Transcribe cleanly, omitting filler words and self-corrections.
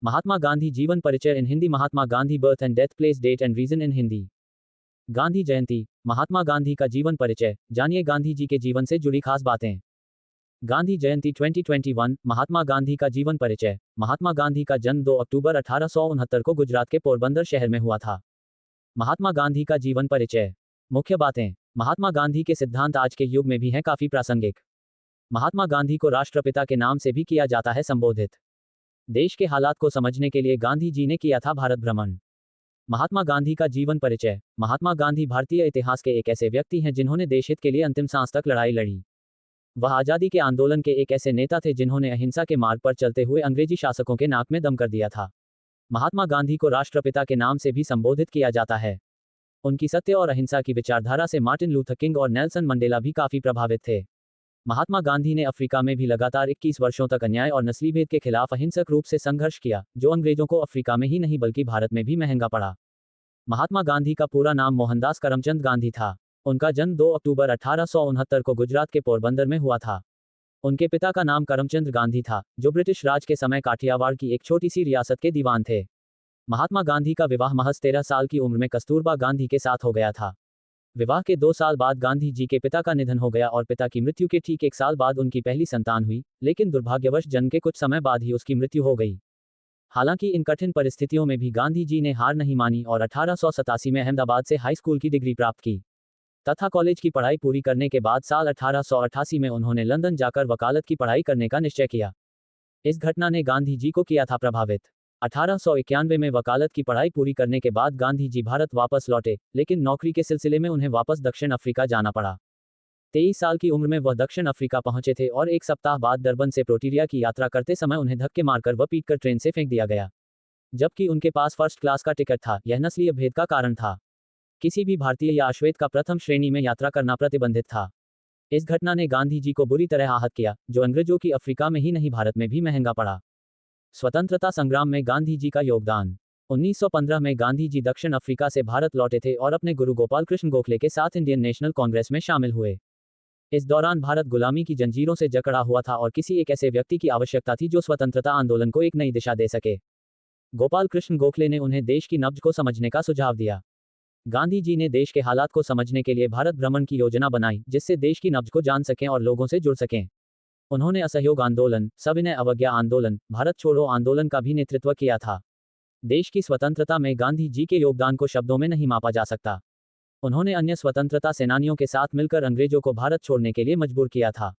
महात्मा गांधी जीवन परिचय in Hindi. Mahatma Gandhi birth and death, place, date and reason in Hindi. Gandhi Jayanti. Mahatma Gandhi का जीवन परिचय, जानिए गांधी जी के जीवन से जुड़ी खास बातें। गांधी जयंती 2021। महात्मा गांधी का जीवन परिचय। महात्मा गांधी का जन्म 2 अक्टूबर 1869 को गुजरात के पोरबंदर शहर में हुआ था। महात्मा गांधी का जीवन परिचय। मुख्य बातें। महात्मा गांधी के सिद्धांत आज के युग में भी हैं काफी प्रासंगिक। महात्मा गांधी को राष्ट्रपिता के नाम से भी किया जाता है संबोधित। देश के हालात को समझने के लिए गांधी जी ने किया था भारत भ्रमण। महात्मा गांधी का जीवन परिचय। महात्मा गांधी भारतीय इतिहास के एक ऐसे व्यक्ति हैं जिन्होंने देश हित के लिए अंतिम सांस तक लड़ाई लड़ी। वह आजादी के आंदोलन के एक ऐसे नेता थे जिन्होंने अहिंसा के मार्ग पर चलते हुए अंग्रेजी शासकों के नाक में दम कर दिया था। महात्मा गांधी को राष्ट्रपिता के नाम से भी संबोधित किया जाता है। उनकी सत्य और अहिंसा की विचारधारा से मार्टिन लूथर किंग और नेल्सन मंडेला भी काफी प्रभावित थे। महात्मा गांधी ने अफ्रीका में भी लगातार 21 वर्षों तक अन्याय और नस्लीभेद के खिलाफ अहिंसक रूप से संघर्ष किया, जो अंग्रेजों को अफ्रीका में ही नहीं बल्कि भारत में भी महंगा पड़ा। महात्मा गांधी का पूरा नाम मोहनदास करमचंद गांधी था। उनका जन्म 2 अक्टूबर 1869 को गुजरात के पोरबंदर में हुआ था। उनके पिता का नाम करमचंद गांधी था, जो ब्रिटिश राज के समय काठियावाड़ की एक छोटी सी रियासत के दीवान थे। महात्मा गांधी का विवाह महज 13 साल की उम्र में कस्तूरबा गांधी के साथ हो गया था। विवाह के 2 साल बाद गांधी जी के पिता का निधन हो गया और पिता की मृत्यु के ठीक 1 साल बाद उनकी पहली संतान हुई, लेकिन दुर्भाग्यवश जन्म के कुछ समय बाद ही उसकी मृत्यु हो गई। हालांकि इन कठिन परिस्थितियों में भी गांधी जी ने हार नहीं मानी और 1887 में अहमदाबाद से हाई स्कूल की डिग्री प्राप्त की तथा कॉलेज की पढ़ाई पूरी करने के बाद साल 1888 में उन्होंने लंदन जाकर वकालत की पढ़ाई करने का निश्चय किया। इस घटना ने गांधी जी को किया था प्रभावित। 1891 में वकालत की पढ़ाई पूरी करने के बाद गांधी जी भारत वापस लौटे, लेकिन नौकरी के सिलसिले में उन्हें वापस दक्षिण अफ्रीका जाना पड़ा। 23 साल की उम्र में वह दक्षिण अफ्रीका पहुंचे थे और 1 सप्ताह बाद डरबन से प्रोटीरिया की यात्रा करते समय उन्हें धक्के मारकर व पीटकर ट्रेन से फेंक दिया गया, जबकि उनके पास फर्स्ट क्लास का टिकट था। यह नस्लीय भेद का कारण था। किसी भी भारतीय या अश्वेत का प्रथम श्रेणी में यात्रा करना प्रतिबंधित था। इस घटना ने गांधी जी को बुरी तरह आहत किया, जो अंग्रेजों की अफ्रीका में ही नहीं भारत में भी महंगा पड़ा। स्वतंत्रता संग्राम में गांधी जी का योगदान। 1915 में गांधी जी दक्षिण अफ्रीका से भारत लौटे थे और अपने गुरु गोपाल कृष्ण गोखले के साथ इंडियन नेशनल कांग्रेस में शामिल हुए। इस दौरान भारत गुलामी की जंजीरों से जकड़ा हुआ था और किसी एक ऐसे व्यक्ति की आवश्यकता थी जो स्वतंत्रता आंदोलन को एक नई दिशा दे सके। गोपाल कृष्ण गोखले ने उन्हें देश की नब्ज को समझने का सुझाव दिया। गांधी जी ने देश के हालात को समझने के लिए भारत भ्रमण की योजना बनाई, जिससे देश की नब्ज को जान सकें और लोगों से जुड़ सकें। उन्होंने असहयोग आंदोलन, सविनय अवज्ञा आंदोलन, भारत छोड़ो आंदोलन का भी नेतृत्व किया था। देश की स्वतंत्रता में गांधी जी के योगदान को शब्दों में नहीं मापा जा सकता। उन्होंने अन्य स्वतंत्रता सेनानियों के साथ मिलकर अंग्रेजों को भारत छोड़ने के लिए मजबूर किया था।